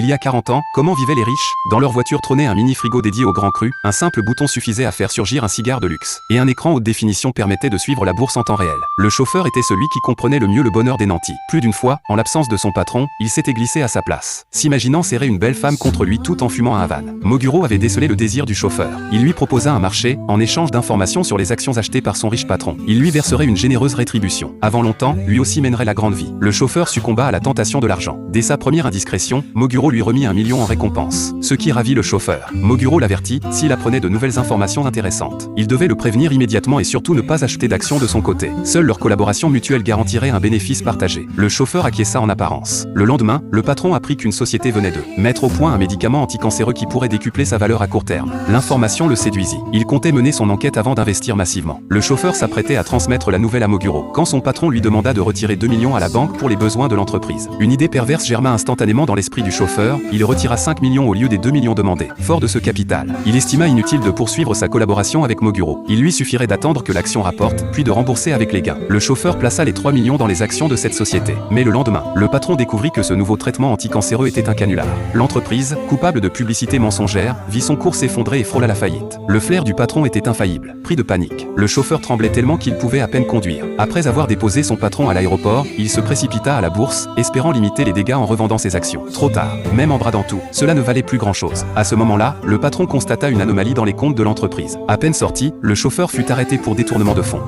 Il y a 40 ans, comment vivaient les riches? Dans leur voiture trônait un mini-frigo dédié aux grands crus, un simple bouton suffisait à faire surgir un cigare de luxe, et un écran haute définition permettait de suivre la bourse en temps réel. Le chauffeur était celui qui comprenait le mieux le bonheur des nantis. Plus d'une fois, en l'absence de son patron, il s'était glissé à sa place, s'imaginant serrer une belle femme contre lui tout en fumant un Havane. Moguro avait décelé le désir du chauffeur. Il lui proposa un marché, en échange d'informations sur les actions achetées par son riche patron. Il lui verserait une généreuse rétribution. Avant longtemps, lui aussi mènerait la grande vie. Le chauffeur succomba à la tentation de l'argent. Dès sa première indiscrétion, Moguro lui remit 1 million en récompense, ce qui ravit le chauffeur. Moguro l'avertit, s'il apprenait de nouvelles informations intéressantes, il devait le prévenir immédiatement et surtout ne pas acheter d'actions de son côté. Seule leur collaboration mutuelle garantirait un bénéfice partagé. Le chauffeur acquiesça en apparence. Le lendemain, le patron apprit qu'une société venait de mettre au point un médicament anticancéreux qui pourrait décupler sa valeur à court terme. L'information le séduisit. Il comptait mener son enquête avant d'investir massivement. Le chauffeur s'apprêtait à transmettre la nouvelle à Moguro, quand son patron lui demanda de retirer 2 millions à la banque pour les besoins de l'entreprise. Une idée perverse germa instantanément dans l'esprit du chauffeur, il retira 5 millions au lieu des 2 millions demandés. Fort de ce capital, il estima inutile de poursuivre sa collaboration avec Moguro. Il lui suffirait d'attendre que l'action rapporte, puis de rembourser avec les gains. Le chauffeur plaça les 3 millions dans les actions de cette société. Mais le lendemain, le patron découvrit que ce nouveau traitement anticancéreux était un canular. L'entreprise, coupable de publicité mensongère, vit son cours s'effondrer et frôla la faillite. Le flair du patron était infaillible. Pris de panique, le chauffeur tremblait tellement qu'il pouvait à peine conduire. Après avoir déposé son patron à l'aéroport, il se précipita à la bourse, espérant limiter les dégâts en revendant ses actions. Trop tard, même en bradant tout, cela ne valait plus grand-chose. À ce moment-là, le patron constata une anomalie dans les comptes de l'entreprise. À peine sorti, le chauffeur fut arrêté pour détournement de fonds.